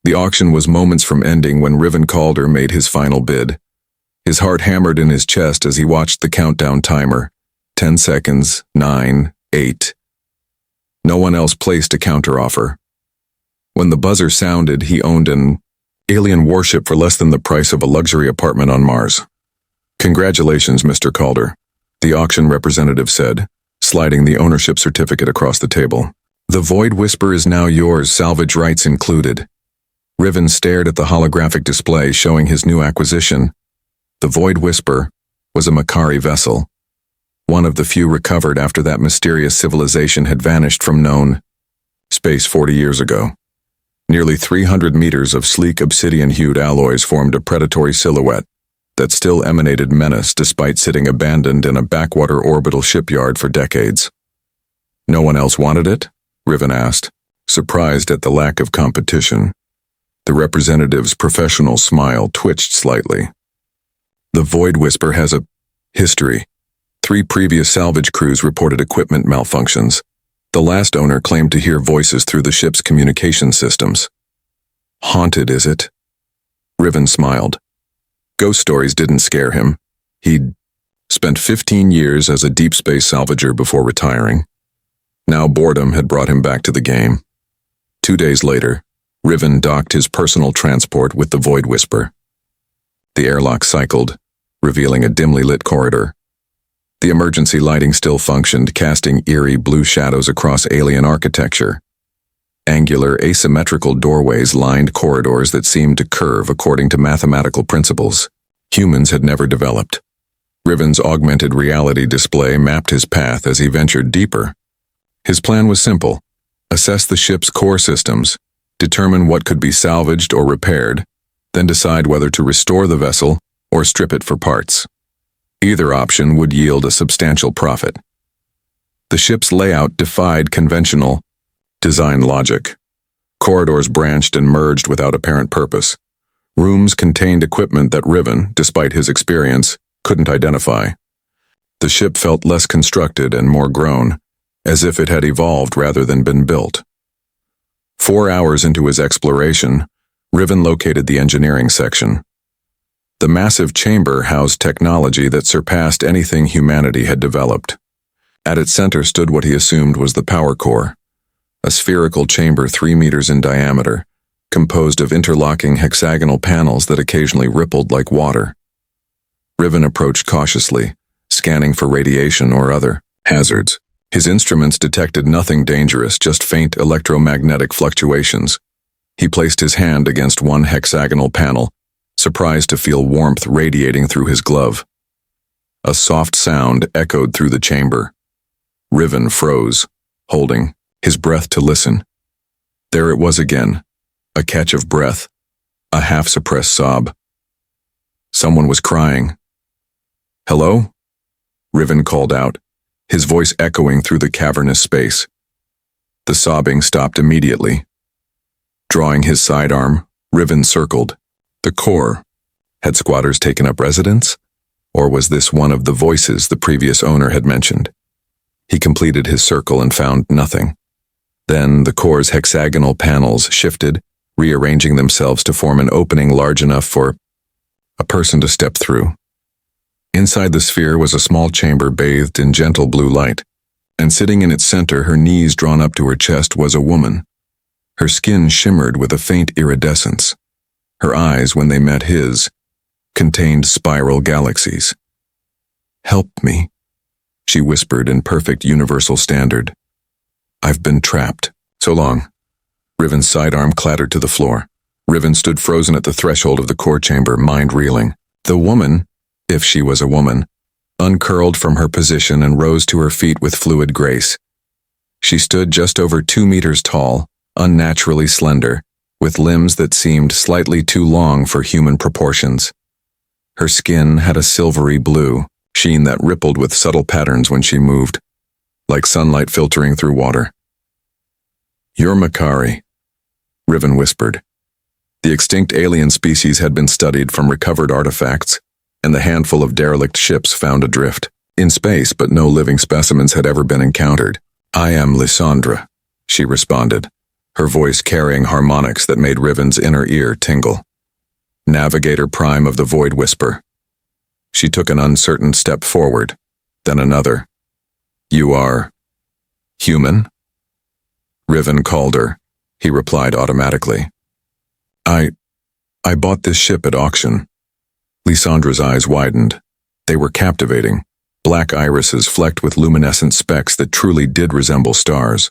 The auction was moments from ending when Riven Calder made his final bid. His heart hammered in his chest as he watched the countdown timer. 10 seconds, 9, 8. No one else placed a counteroffer. When the buzzer sounded, he owned an alien warship for less than the price of a luxury apartment on Mars. "Congratulations, Mr. Calder," the auction representative said, sliding the ownership certificate across the table. "The Void Whisper is now yours, salvage rights included." Riven stared at the holographic display showing his new acquisition. The Void Whisper was a Makari vessel, one of the few recovered after that mysterious civilization had vanished from known space 40 years ago. Nearly 300 meters of sleek obsidian-hued alloys formed a predatory silhouette that still emanated menace despite sitting abandoned in a backwater orbital shipyard for decades. "No one else wanted it?" Riven asked, surprised at the lack of competition. The representative's professional smile twitched slightly. "The Void Whisper has a history. 3 previous salvage crews reported equipment malfunctions. The last owner claimed to hear voices through the ship's communication systems." "Haunted, is it?" Riven smiled. Ghost stories didn't scare him. He'd spent 15 years as a deep space salvager before retiring. Now boredom had brought him back to the game. 2 days later, Riven docked his personal transport with the Void Whisper. The airlock cycled, revealing a dimly lit corridor. The emergency lighting still functioned, casting eerie blue shadows across alien architecture. Angular, asymmetrical doorways lined corridors that seemed to curve according to mathematical principles humans had never developed. Riven's augmented reality display mapped his path as he ventured deeper. His plan was simple: assess the ship's core systems, determine what could be salvaged or repaired, then decide whether to restore the vessel or strip it for parts. Either option would yield a substantial profit. The ship's layout defied conventional design logic. Corridors branched and merged without apparent purpose. Rooms contained equipment that Riven, despite his experience, couldn't identify. The ship felt less constructed and more grown, as if it had evolved rather than been built. 4 hours into his exploration, Riven located the engineering section. The massive chamber housed technology that surpassed anything humanity had developed. At its center stood what he assumed was the power core, a spherical chamber 3 meters in diameter, composed of interlocking hexagonal panels that occasionally rippled like water. Riven approached cautiously, scanning for radiation or other hazards. His instruments detected nothing dangerous, just faint electromagnetic fluctuations. He placed his hand against one hexagonal panel, surprised to feel warmth radiating through his glove. A soft sound echoed through the chamber. Riven froze, holding his breath to listen. There it was again, a catch of breath, a half-suppressed sob. Someone was crying. "Hello?" Riven called out, his voice echoing through the cavernous space. The sobbing stopped immediately. Drawing his sidearm, Riven circled the core. Had squatters taken up residence? Or was this one of the voices the previous owner had mentioned? He completed his circle and found nothing. Then the core's hexagonal panels shifted, rearranging themselves to form an opening large enough for a person to step through. Inside the sphere was a small chamber bathed in gentle blue light, and sitting in its center, her knees drawn up to her chest, was a woman. Her skin shimmered with a faint iridescence. Her eyes, when they met his, contained spiral galaxies. "Help me," she whispered in perfect universal standard. "I've been trapped. So long." Riven's sidearm clattered to the floor. Riven stood frozen at the threshold of the core chamber, mind reeling. The woman, if she was a woman, uncurled from her position and rose to her feet with fluid grace. She stood just over 2 meters tall, unnaturally slender, with limbs that seemed slightly too long for human proportions. Her skin had a silvery blue sheen that rippled with subtle patterns when she moved, like sunlight filtering through water. "You're Makari," Riven whispered. The extinct alien species had been studied from recovered artifacts, and the handful of derelict ships found adrift in space, but no living specimens had ever been encountered. "I am Lysandra," she responded, her voice carrying harmonics that made Riven's inner ear tingle. Navigator Prime of the Void Whisper. She took an uncertain step forward, then another. You are human? Riven called her. He replied automatically. I bought this ship at auction. Lysandra's eyes widened. They were captivating. Black irises flecked with luminescent specks that truly did resemble stars.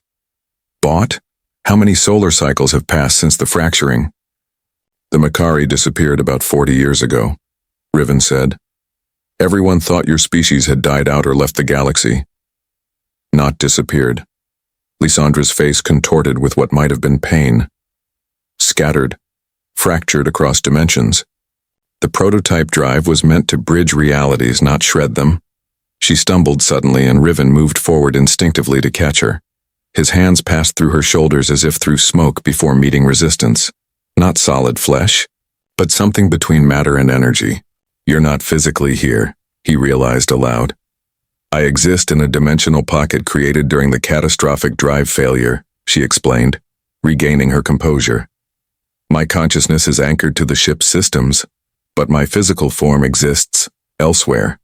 Bought? How many solar cycles have passed since the fracturing? The Makari disappeared about 40 years ago, Riven said. Everyone thought your species had died out or left the galaxy. Not disappeared. Lysandra's face contorted with what might have been pain. Scattered. Fractured across dimensions. The prototype drive was meant to bridge realities, not shred them. She stumbled suddenly and Riven moved forward instinctively to catch her. His hands passed through her shoulders as if through smoke before meeting resistance. Not solid flesh, but something between matter and energy. You're not physically here, he realized aloud. I exist in a dimensional pocket created during the catastrophic drive failure, she explained, regaining her composure. My consciousness is anchored to the ship's systems, but my physical form exists elsewhere,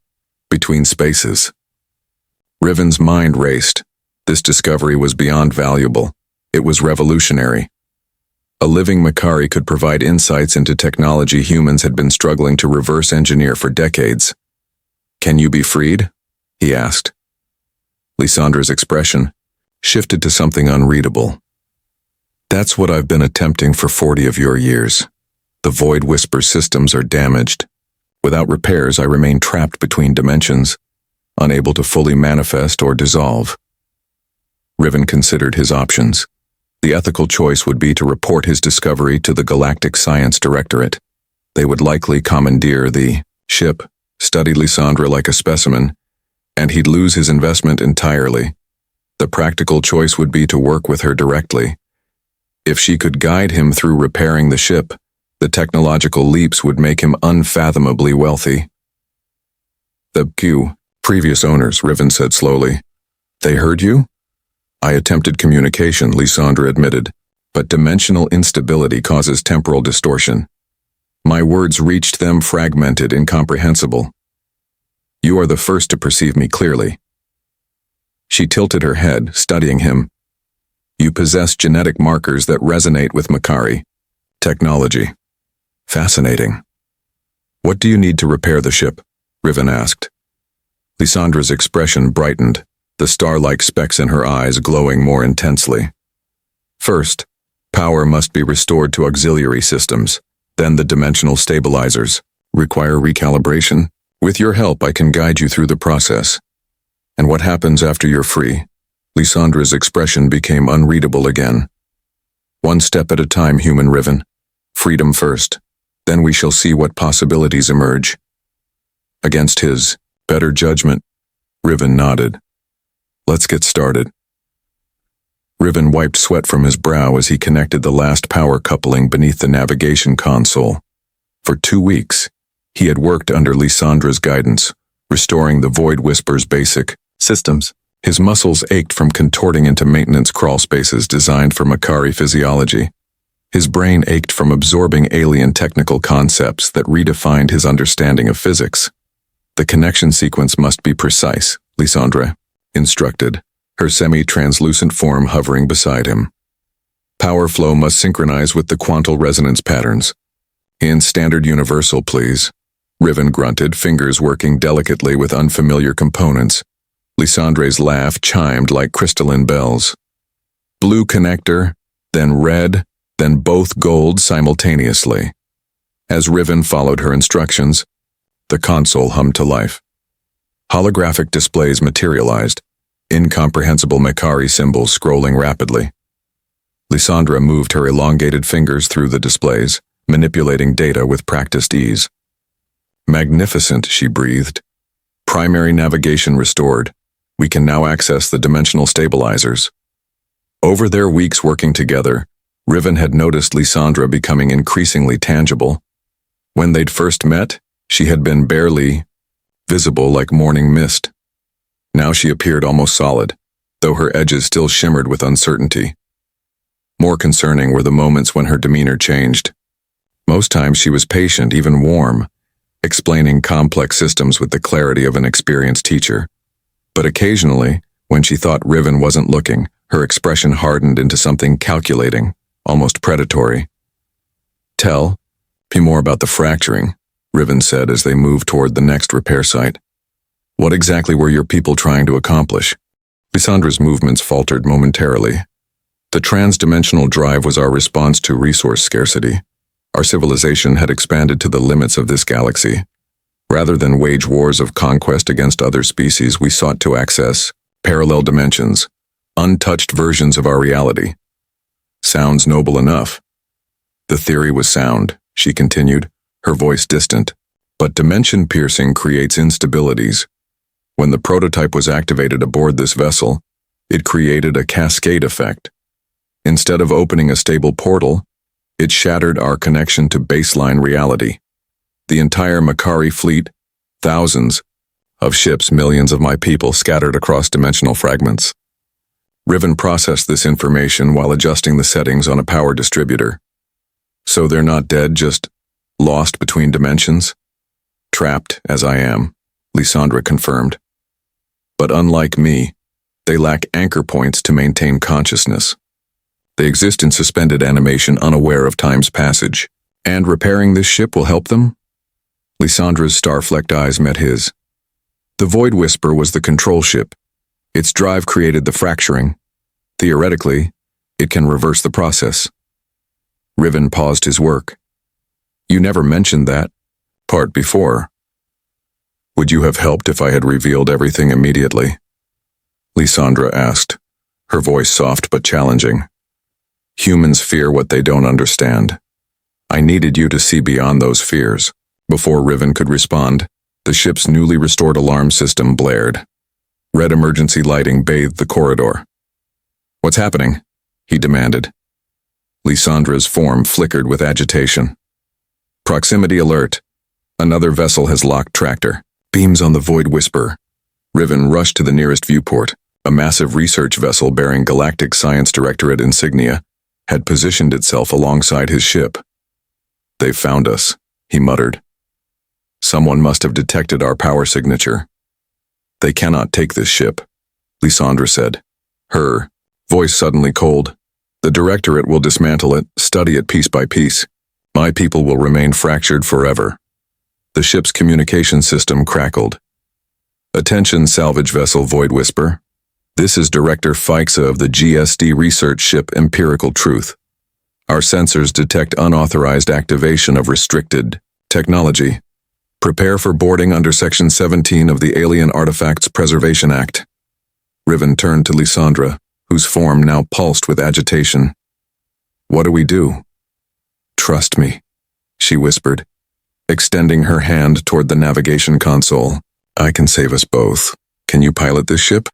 between spaces. Riven's mind raced. This discovery was beyond valuable. It was revolutionary. A living Makari could provide insights into technology humans had been struggling to reverse engineer for decades. Can you be freed? He asked. Lysandra's expression shifted to something unreadable. That's what I've been attempting for 40 of your years. The Void Whisper systems are damaged. Without repairs, I remain trapped between dimensions, unable to fully manifest or dissolve. Riven considered his options. The ethical choice would be to report his discovery to the Galactic Science Directorate. They would likely commandeer the ship, study Lysandra like a specimen, and he'd lose his investment entirely. The practical choice would be to work with her directly. If she could guide him through repairing the ship, the technological leaps would make him unfathomably wealthy. The previous owners, Riven said slowly. They heard you? I attempted communication, Lysandra admitted, but dimensional instability causes temporal distortion. My words reached them fragmented, incomprehensible. You are the first to perceive me clearly. She tilted her head, studying him. You possess genetic markers that resonate with Makari. Technology. Fascinating. What do you need to repair the ship? Riven asked. Lysandra's expression brightened, the star-like specks in her eyes glowing more intensely. First, power must be restored to auxiliary systems, then the dimensional stabilizers. Require recalibration? With your help, I can guide you through the process. And what happens after you're free? Lysandra's expression became unreadable again. One step at a time, human Riven. Freedom first. Then we shall see what possibilities emerge. Against his better judgment, Riven nodded. Let's get started. Riven wiped sweat from his brow as he connected the last power coupling beneath the navigation console. For 2 weeks, he had worked under Lysandra's guidance, restoring the Void Whisper's basic systems. His muscles ached from contorting into maintenance crawl spaces designed for Makari physiology. His brain ached from absorbing alien technical concepts that redefined his understanding of physics. The connection sequence must be precise, Lysandra instructed, her semi-translucent form hovering beside him. Power flow must synchronize with the quantal resonance patterns. In standard universal, please. Riven grunted, fingers working delicately with unfamiliar components. Lysandra's laugh chimed like crystalline bells. Blue connector, then red, then both gold simultaneously. As Riven followed her instructions, the console hummed to life. Holographic displays materialized, incomprehensible Makari symbols scrolling rapidly. Lysandra moved her elongated fingers through the displays, manipulating data with practiced ease. Magnificent, she breathed. Primary navigation restored. We can now access the dimensional stabilizers. Over their weeks working together, Riven had noticed Lysandra becoming increasingly tangible. When they'd first met, she had been barely visible like morning mist. Now she appeared almost solid, though her edges still shimmered with uncertainty. More concerning were the moments when her demeanor changed. Most times she was patient, even warm, explaining complex systems with the clarity of an experienced teacher. But occasionally, when she thought Riven wasn't looking, her expression hardened into something calculating, almost predatory. "Tell me more about the fracturing," Riven said as they moved toward the next repair site. "What exactly were your people trying to accomplish?" Lysandra's movements faltered momentarily. The trans-dimensional drive was our response to resource scarcity. Our civilization had expanded to the limits of this galaxy. Rather than wage wars of conquest against other species, we sought to access parallel dimensions, untouched versions of our reality. Sounds noble enough. The theory was sound, she continued, her voice distant. But dimension piercing creates instabilities. When the prototype was activated aboard this vessel, it created a cascade effect. Instead of opening a stable portal, it shattered our connection to baseline reality. The entire Makari fleet, thousands of ships, millions of my people scattered across dimensional fragments. Riven processed this information while adjusting the settings on a power distributor. "So they're not dead, just lost between dimensions?" "Trapped, as I am," Lysandra confirmed. "But unlike me, they lack anchor points to maintain consciousness. They exist in suspended animation, unaware of time's passage. And repairing this ship will help them?" Lysandra's star-flecked eyes met his. The Void Whisper was the control ship. Its drive created the fracturing. Theoretically, it can reverse the process. Riven paused his work. "You never mentioned that part before. Would you have helped if I had revealed everything immediately?" Lysandra asked, her voice soft but challenging. "Humans fear what they don't understand. I needed you to see beyond those fears." Before Riven could respond, the ship's newly restored alarm system blared. Red emergency lighting bathed the corridor. "What's happening?" he demanded. Lysandra's form flickered with agitation. "Proximity alert. Another vessel has locked tractor. Beams on the Void Whisper." Riven rushed to the nearest viewport. A massive research vessel bearing Galactic Science Directorate insignia had positioned itself alongside his ship. "They've found us," he muttered. "Someone must have detected our power signature." "They cannot take this ship," Lysandra said, her voice suddenly cold. "The Directorate will dismantle it, study it piece by piece. My people will remain fractured forever." The ship's communication system crackled. "Attention, salvage vessel Void Whisper. This is Director Fixa of the GSD research ship Empirical Truth. Our sensors detect unauthorized activation of restricted technology. Prepare for boarding under Section 17 of the Alien Artifacts Preservation Act." Riven turned to Lysandra, whose form now pulsed with agitation. "What do we do?" "Trust me," she whispered, extending her hand toward the navigation console. "I can save us both. Can you pilot this ship?"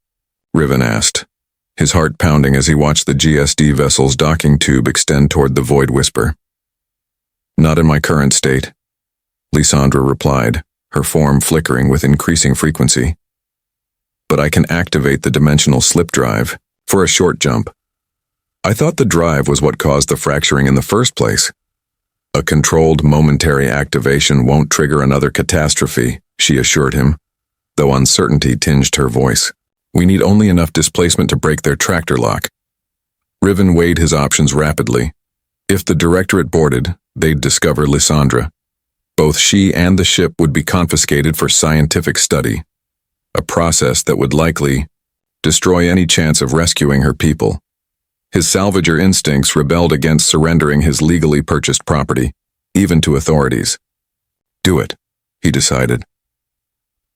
Riven asked, his heart pounding as he watched the GSD vessel's docking tube extend toward the Void Whisper. "Not in my current state," Lysandra replied, her form flickering with increasing frequency. "But I can activate the dimensional slip drive for a short jump." "I thought the drive was what caused the fracturing in the first place." "A controlled momentary activation won't trigger another catastrophe," she assured him, though uncertainty tinged her voice. "We need only enough displacement to break their tractor lock." Riven weighed his options rapidly. If the Directorate boarded, they'd discover Lysandra. Both she and the ship would be confiscated for scientific study, a process that would likely destroy any chance of rescuing her people. His salvager instincts rebelled against surrendering his legally purchased property, even to authorities. "Do it," he decided.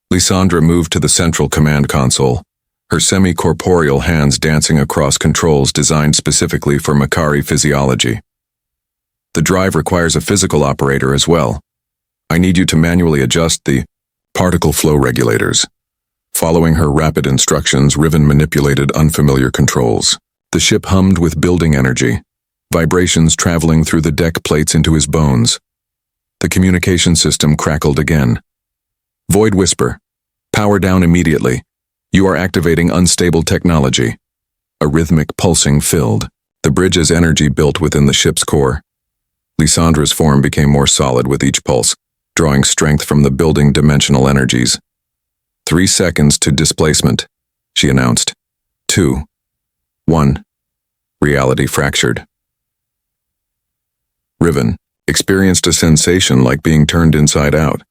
Lysandra moved to the central command console, her semi-corporeal hands dancing across controls designed specifically for Makari physiology. "The drive requires a physical operator as well. I need you to manually adjust the particle flow regulators." Following her rapid instructions, Riven manipulated unfamiliar controls. The ship hummed with building energy, vibrations traveling through the deck plates into his bones. The communication system crackled again. "Void Whisper, power down immediately. You are activating unstable technology." A rhythmic pulsing filled The bridge's energy built within the ship's core. Lysandra's form became more solid with each pulse, drawing strength from the building dimensional energies. 3 seconds to displacement, she announced. 2. 1. Reality fractured. Riven experienced a sensation like being turned inside out.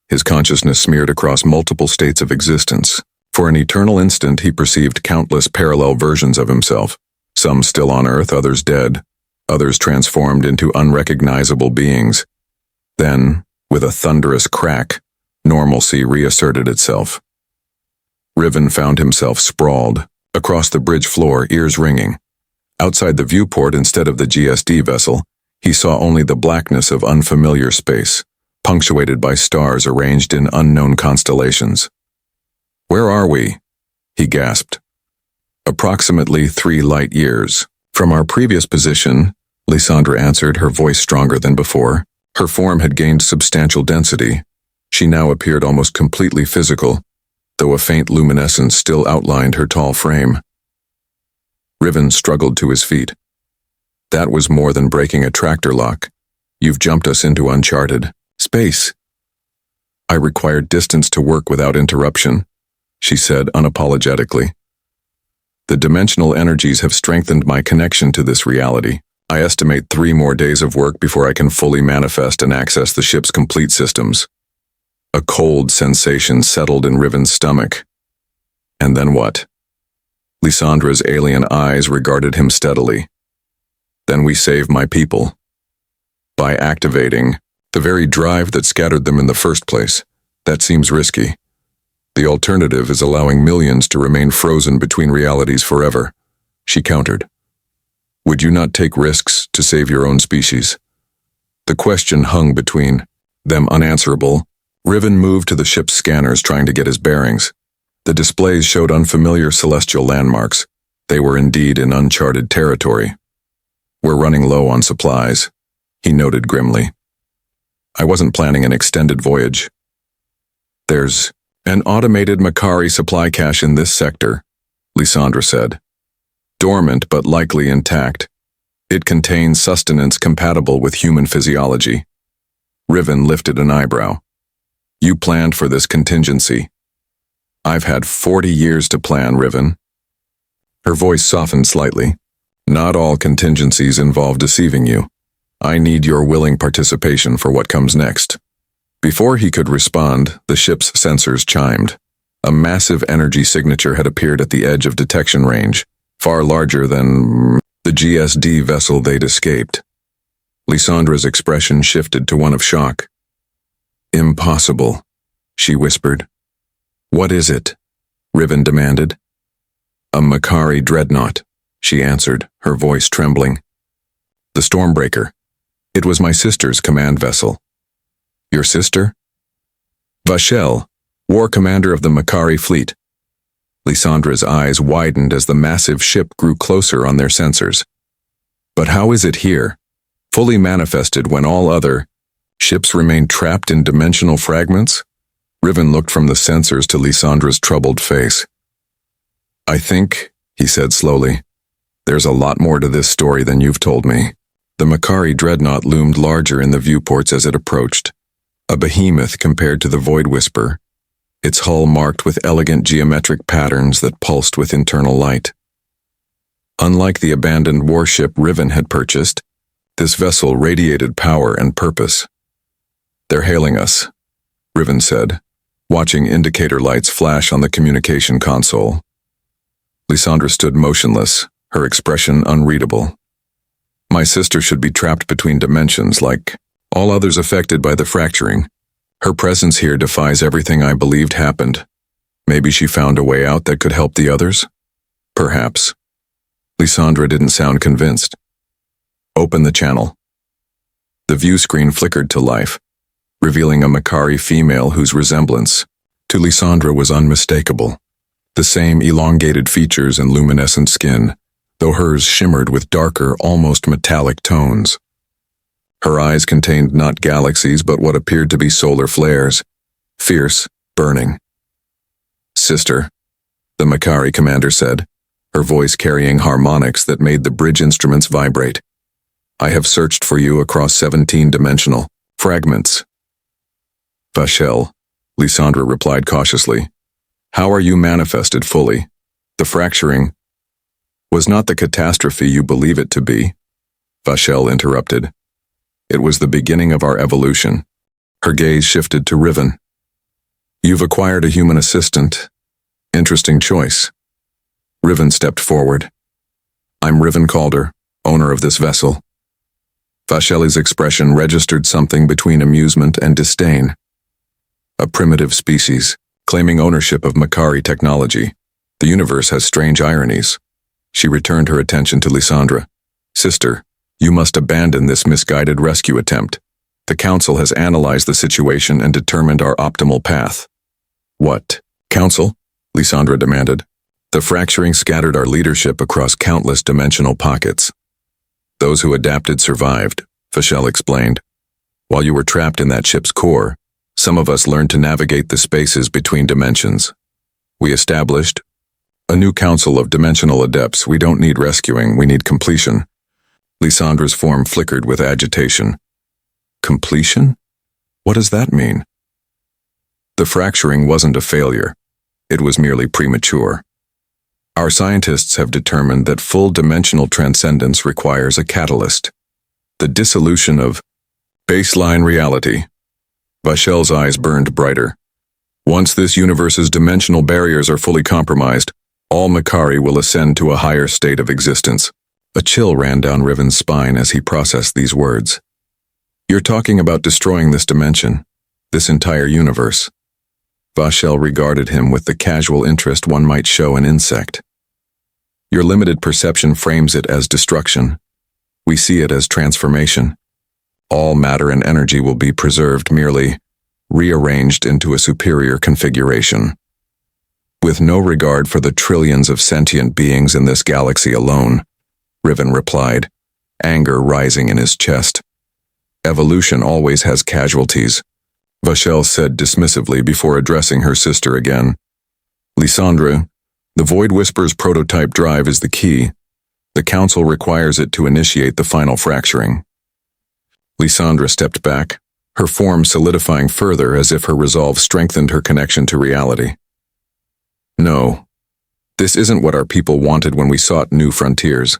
His consciousness smeared across multiple states of existence. For an eternal instant, he perceived countless parallel versions of himself, some still on Earth, others dead, others transformed into unrecognizable beings. Then, with a thunderous crack, normalcy reasserted itself. Riven found himself sprawled across the bridge floor, ears ringing. Outside the viewport, instead of the GSD vessel, he saw only the blackness of unfamiliar space, punctuated by stars arranged in unknown constellations. "Where are we?" he gasped. "Approximately 3 light years. From our previous position," Lysandra answered, her voice stronger than before. Her form had gained substantial density. She now appeared almost completely physical, though a faint luminescence still outlined her tall frame. Riven struggled to his feet. "That was more than breaking a tractor lock. You've jumped us into uncharted space." "I required distance to work without interruption," she said unapologetically. "The dimensional energies have strengthened my connection to this reality. I estimate 3 more days of work before I can fully manifest and access the ship's complete systems." A cold sensation settled in Riven's stomach. "And then what?" Lysandra's alien eyes regarded him steadily. "Then we save my people. By activating the very drive that scattered them in the first place. That seems risky. The alternative is allowing millions to remain frozen between realities forever," she countered. "Would you not take risks to save your own species?" The question hung between them unanswerable. Riven moved to the ship's scanners, trying to get his bearings. The displays showed unfamiliar celestial landmarks. They were indeed in uncharted territory. "We're running low on supplies," he noted grimly. "I wasn't planning an extended voyage." "There's an automated Makari supply cache in this sector," Lysandra said. "Dormant but likely intact. It contains sustenance compatible with human physiology." Riven lifted an eyebrow. "You planned for this contingency." "I've had 40 years to plan, Riven." Her voice softened slightly. "Not all contingencies involve deceiving you. I need your willing participation for what comes next." Before he could respond, the ship's sensors chimed. A massive energy signature had appeared at the edge of detection range, far larger than the GSD vessel they'd escaped. Lysandra's expression shifted to one of shock. "Impossible," she whispered. "What is it?" Riven demanded. "A Makari dreadnought," she answered, her voice trembling. "The Stormbreaker. It was my sister's command vessel." "Your sister?" "Vashel, war commander of the Makari fleet." Lysandra's eyes widened as the massive ship grew closer on their sensors. "But how is it here, fully manifested when all other ships remain trapped in dimensional fragments?" Riven looked from the sensors to Lysandra's troubled face. "I think," he said slowly, "there's a lot more to this story than you've told me." The Makari dreadnought loomed larger in the viewports as it approached, a behemoth compared to the Void Whisper, its hull marked with elegant geometric patterns that pulsed with internal light. Unlike the abandoned warship Riven had purchased, this vessel radiated power and purpose. "They're hailing us," Riven said, watching indicator lights flash on the communication console. Lysandra stood motionless, her expression unreadable. "My sister should be trapped between dimensions like all others affected by the fracturing. Her presence here defies everything I believed happened. Maybe she found a way out that could help the others? Perhaps." Lysandra didn't sound convinced. "Open the channel." The view screen flickered to life, revealing a Makari female whose resemblance to Lysandra was unmistakable. The same elongated features and luminescent skin, though hers shimmered with darker, almost metallic tones. Her eyes contained not galaxies but what appeared to be solar flares, fierce, burning. "Sister," the Makari commander said, her voice carrying harmonics that made the bridge instruments vibrate. I have searched for you across 17-dimensional fragments. Vashel, Lysandra replied cautiously. How are you manifested fully? The fracturing was not the catastrophe you believe it to be, Vashel interrupted. It was the beginning of our evolution. Her gaze shifted to Riven. You've acquired a human assistant. Interesting choice. Riven stepped forward. I'm Riven Calder, owner of this vessel. Vasheli's expression registered something between amusement and disdain. A primitive species, claiming ownership of Makari technology. The universe has strange ironies. She returned her attention to Lysandra. Sister, you must abandon this misguided rescue attempt. The Council has analyzed the situation and determined our optimal path. What? Council? Lysandra demanded. The fracturing scattered our leadership across countless dimensional pockets. Those who adapted survived, Vashel explained. While you were trapped in that ship's core, some of us learned to navigate the spaces between dimensions. We established a new council of dimensional adepts. We don't need rescuing, we need completion. Lysandra's form flickered with agitation. Completion? What does that mean? The fracturing wasn't a failure. It was merely premature. Our scientists have determined that full dimensional transcendence requires a catalyst. The dissolution of baseline reality. Vashel's eyes burned brighter. Once this universe's dimensional barriers are fully compromised, all Makari will ascend to a higher state of existence. A chill ran down Riven's spine as he processed these words. You're talking about destroying this dimension, this entire universe. Vashel regarded him with the casual interest one might show an insect. Your limited perception frames it as destruction. We see it as transformation. All matter and energy will be preserved, merely rearranged into a superior configuration. With no regard for the trillions of sentient beings in this galaxy alone, Riven replied, anger rising in his chest. Evolution always has casualties, Vashel said dismissively before addressing her sister again. Lysandra, the Void Whisper's prototype drive is the key. The Council requires it to initiate the final fracturing. Lysandra stepped back, her form solidifying further as if her resolve strengthened her connection to reality. No, this isn't what our people wanted when we sought new frontiers.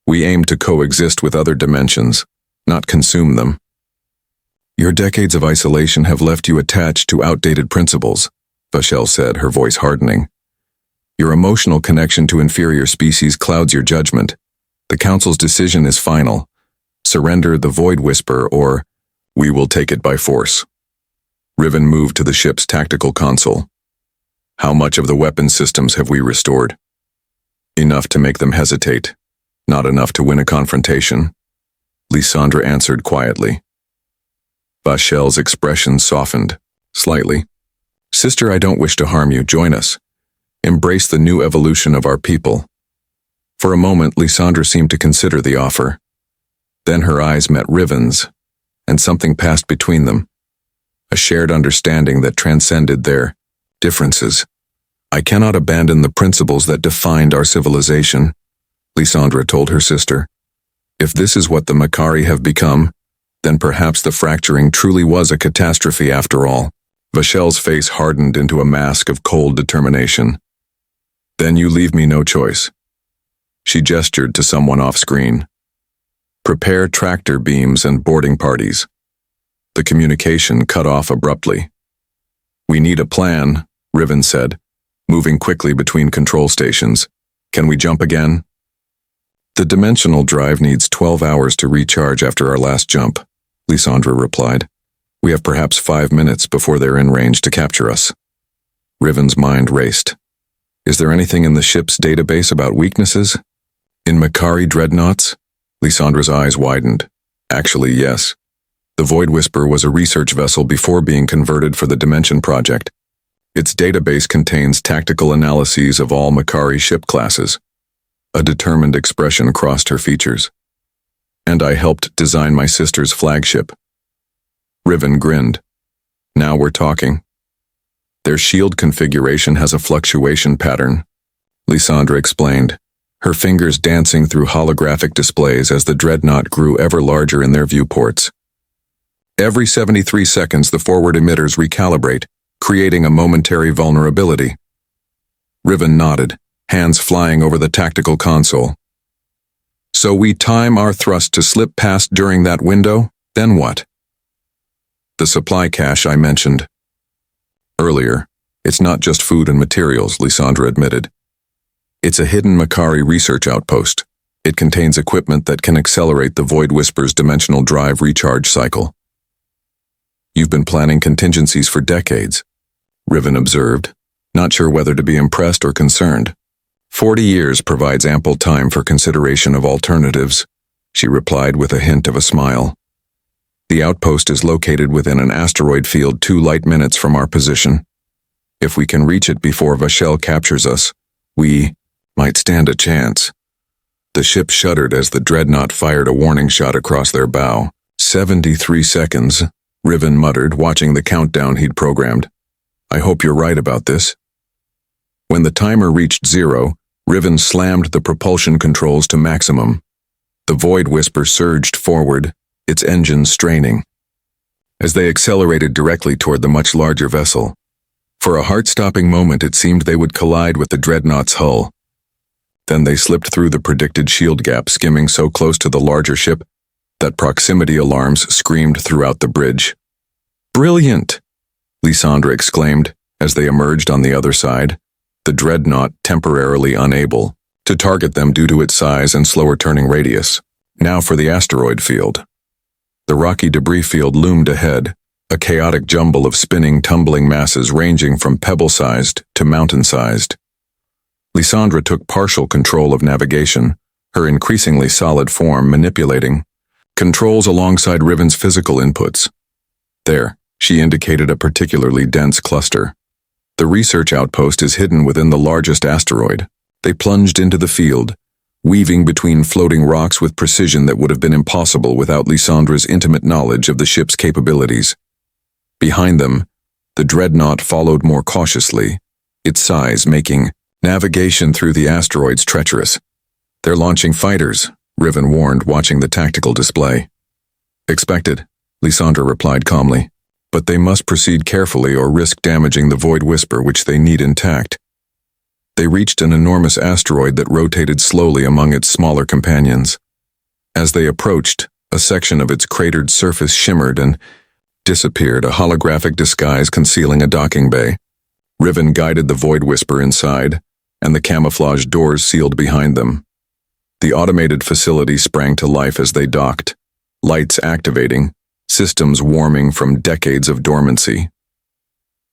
We aimed to coexist with other dimensions, not consume them. Your decades of isolation have left you attached to outdated principles, Vashel said, her voice hardening. Your emotional connection to inferior species clouds your judgment. The Council's decision is final. Surrender the Void Whisper, or we will take it by force. Riven moved to the ship's tactical console. How much of the weapon systems have we restored? Enough to make them hesitate. Not enough to win a confrontation. Lysandra answered quietly. Vashel's expression softened, slightly. Sister, I don't wish to harm you. Join us. Embrace the new evolution of our people. For a moment, Lysandra seemed to consider the offer. Then her eyes met Riven's, and something passed between them. A shared understanding that transcended their differences. I cannot abandon the principles that defined our civilization, Lysandra told her sister. If this is what the Makari have become, then perhaps the fracturing truly was a catastrophe after all. Vashel's face hardened into a mask of cold determination. Then you leave me no choice. She gestured to someone off-screen. Prepare tractor beams and boarding parties. The communication cut off abruptly. We need a plan, Riven said, moving quickly between control stations. Can we jump again? The dimensional drive needs 12 hours to recharge after our last jump, Lysandra replied. We have perhaps 5 minutes before they're in range to capture us. Riven's mind raced. Is there anything in the ship's database about weaknesses? In Makari dreadnoughts? Lysandra's eyes widened. Actually, yes. The Void Whisper was a research vessel before being converted for the Dimension Project. Its database contains tactical analyses of all Makari ship classes. A determined expression crossed her features. And I helped design my sister's flagship. Riven grinned. Now we're talking. Their shield configuration has a fluctuation pattern, Lysandra explained, her fingers dancing through holographic displays as the dreadnought grew ever larger in their viewports. Every 73 seconds, the forward emitters recalibrate, creating a momentary vulnerability. Riven nodded, hands flying over the tactical console. So we time our thrust to slip past during that window, then what? The supply cache I mentioned earlier. It's not just food and materials, Lysandra admitted. It's a hidden Makari research outpost. It contains equipment that can accelerate the Void Whisper's dimensional drive recharge cycle. You've been planning contingencies for decades, Riven observed, not sure whether to be impressed or concerned. 40 years provides ample time for consideration of alternatives, she replied with a hint of a smile. The outpost is located within an asteroid field 2 light minutes from our position. If we can reach it before Vashel captures us, we might stand a chance. The ship shuddered as the dreadnought fired a warning shot across their bow. 73 seconds, Riven muttered, watching the countdown he'd programmed. I hope you're right about this. When the timer reached 0, Riven slammed the propulsion controls to maximum. The Void Whisper surged forward, its engines straining. As they accelerated directly toward the much larger vessel, for a heart-stopping moment it seemed they would collide with the dreadnought's hull. Then they slipped through the predicted shield gap, skimming so close to the larger ship that proximity alarms screamed throughout the bridge. Brilliant! Lysandra exclaimed as they emerged on the other side, the dreadnought temporarily unable to target them due to its size and slower turning radius. Now for the asteroid field. The rocky debris field loomed ahead, a chaotic jumble of spinning, tumbling masses ranging from pebble-sized to mountain-sized. Lysandra took partial control of navigation, her increasingly solid form manipulating controls alongside Riven's physical inputs. There, she indicated a particularly dense cluster. The research outpost is hidden within the largest asteroid. They plunged into the field, weaving between floating rocks with precision that would have been impossible without Lysandra's intimate knowledge of the ship's capabilities. Behind them, the dreadnought followed more cautiously, its size making navigation through the asteroids treacherous. They're launching fighters, Riven warned, watching the tactical display. Expected, Lysandra replied calmly. But they must proceed carefully or risk damaging the Void Whisper, which they need intact. They reached an enormous asteroid that rotated slowly among its smaller companions. As they approached, a section of its cratered surface shimmered and disappeared, a holographic disguise concealing a docking bay. Riven guided the Void Whisper inside, and the camouflage doors sealed behind them. The automated facility sprang to life as they docked, lights activating, systems warming from decades of dormancy.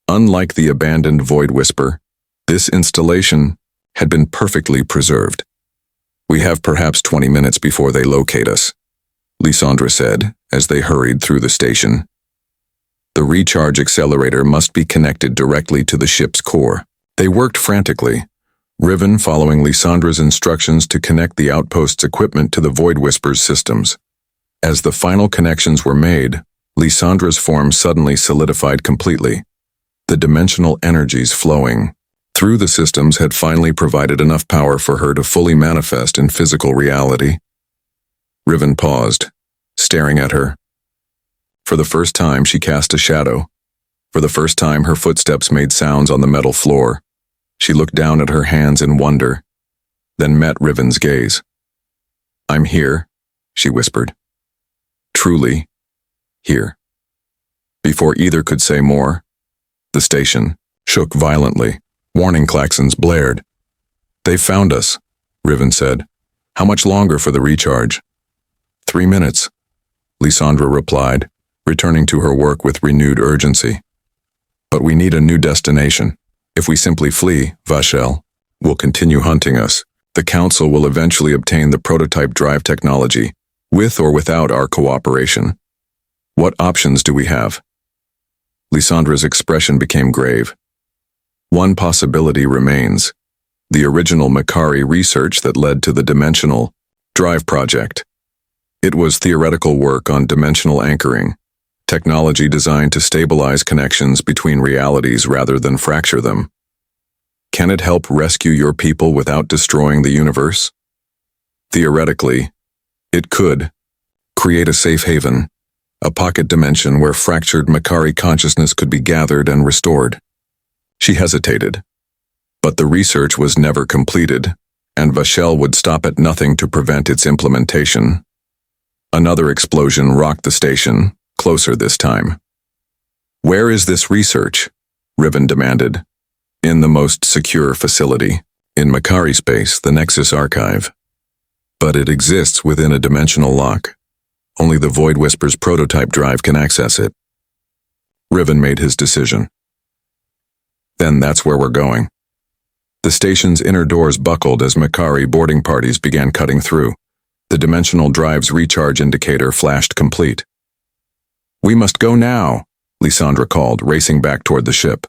Unlike the abandoned Void Whisper, this installation had been perfectly preserved. We have perhaps 20 minutes before they locate us, Lysandra said as they hurried through the station. The recharge accelerator must be connected directly to the ship's core. They worked frantically, Riven following Lysandra's instructions to connect the outpost's equipment to the Void Whisper's systems. As the final connections were made, Lysandra's form suddenly solidified completely. The dimensional energies flowing through the systems had finally provided enough power for her to fully manifest in physical reality. Riven paused, staring at her. For the first time, she cast a shadow. For the first time, her footsteps made sounds on the metal floor. She looked down at her hands in wonder, then met Riven's gaze. "I'm here," she whispered. "Truly, here." Before either could say more, the station shook violently. Warning klaxons blared. "They found us," Riven said. "How much longer for the recharge?" 3 minutes, Lysandra replied, returning to her work with renewed urgency. "But we need a new destination. If we simply flee, Vashel will continue hunting us. The Council will eventually obtain the prototype drive technology, with or without our cooperation. What options do we have?" Lysandra's expression became grave. "One possibility remains, the original Makari research that led to the Dimensional Drive Project. It was theoretical work on dimensional anchoring, technology designed to stabilize connections between realities rather than fracture them. Can it help rescue your people without destroying the universe?" Theoretically, it could create a safe haven, a pocket dimension where fractured Makari consciousness could be gathered and restored. She hesitated. But the research was never completed, and Vashel would stop at nothing to prevent its implementation. Another explosion rocked the station, closer this time. "Where is this research?" Riven demanded. "In the most secure facility. In Makari space, the Nexus Archive. But it exists within a dimensional lock. Only the Void Whisper's prototype drive can access it." Riven made his decision. "Then that's where we're going." The station's inner doors buckled as Makari boarding parties began cutting through. The dimensional drive's recharge indicator flashed complete. "We must go now," Lysandra called, racing back toward the ship.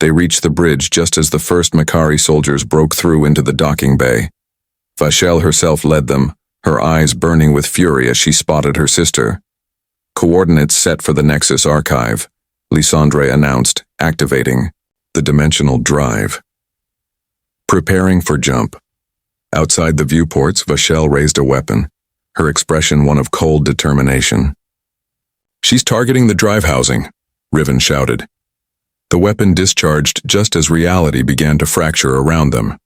They reached the bridge just as the first Makari soldiers broke through into the docking bay. Vashel herself led them, her eyes burning with fury as she spotted her sister. "Coordinates set for the Nexus Archive," Lysandra announced, activating the dimensional drive. Preparing for jump. Outside the viewports, Vashel raised a weapon, her expression one of cold determination. "She's targeting the drive housing," Riven shouted. The weapon discharged just as reality began to fracture around them.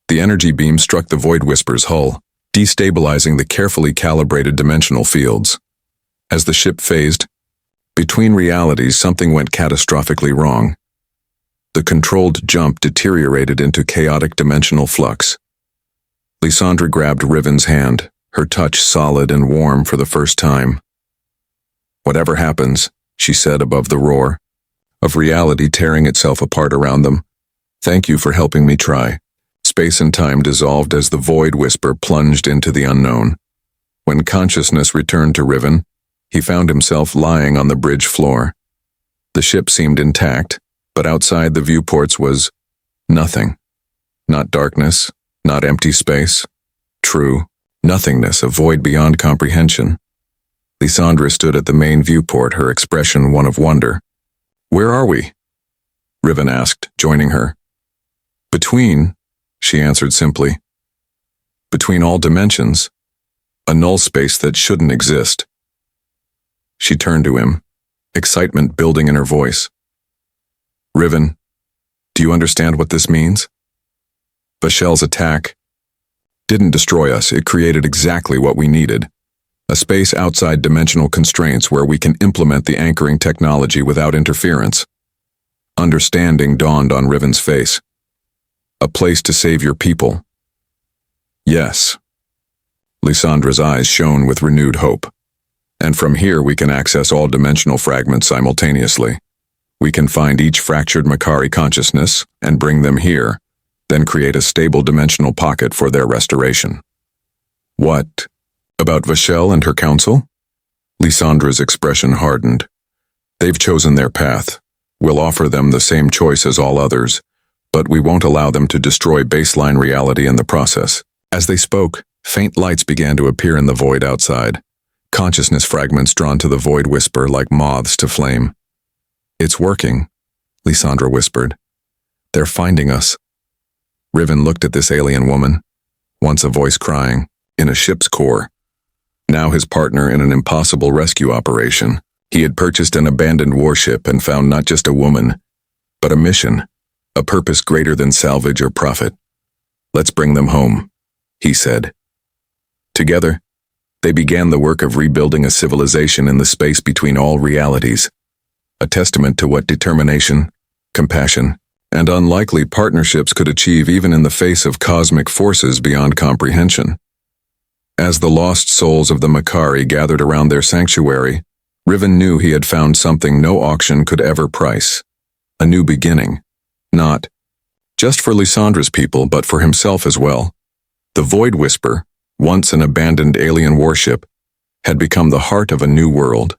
The energy beam struck the Void Whisper's hull, destabilizing the carefully calibrated dimensional fields. As the ship phased between realities, something went catastrophically wrong. The controlled jump deteriorated into chaotic dimensional flux. Lysandra grabbed Riven's hand, her touch solid and warm for the first time. "Whatever happens," she said above the roar of reality tearing itself apart around them, "thank you for helping me try." Space and time dissolved as the Void Whisper plunged into the unknown. When consciousness returned to Riven, he found himself lying on the bridge floor. The ship seemed intact, but outside the viewports was nothing. Not darkness, not empty space. True, nothingness, a void beyond comprehension. Lysandra stood at the main viewport, her expression one of wonder. "Where are we?" Riven asked, joining her. "Between," she answered simply. "Between all dimensions. A null space that shouldn't exist." She turned to him, excitement building in her voice. "Riven, do you understand what this means? Vashel's attack didn't destroy us, it created exactly what we needed. A space outside dimensional constraints where we can implement the anchoring technology without interference." Understanding dawned on Riven's face. "A place to save your people." "Yes." Lysandra's eyes shone with renewed hope. "And from here we can access all dimensional fragments simultaneously. We can find each fractured Makari consciousness and bring them here, then create a stable dimensional pocket for their restoration." "What? About Vashel and her council?" Lysandra's expression hardened. "They've chosen their path. We'll offer them the same choice as all others, but we won't allow them to destroy baseline reality in the process." As they spoke, faint lights began to appear in the void outside, consciousness fragments drawn to the Void Whisper like moths to flame. "It's working," Lysandra whispered. "They're finding us." Riven looked at this alien woman, once a voice crying, in a ship's core. Now his partner in an impossible rescue operation. He had purchased an abandoned warship and found not just a woman, but a mission, a purpose greater than salvage or profit. "Let's bring them home," he said. Together, they began the work of rebuilding a civilization in the space between all realities, a testament to what determination, compassion, and unlikely partnerships could achieve even in the face of cosmic forces beyond comprehension. As the lost souls of the Makari gathered around their sanctuary, Riven knew he had found something no auction could ever price. A new beginning. Not just for Lysandra's people, but for himself as well. The Void Whisper, once an abandoned alien warship, had become the heart of a new world.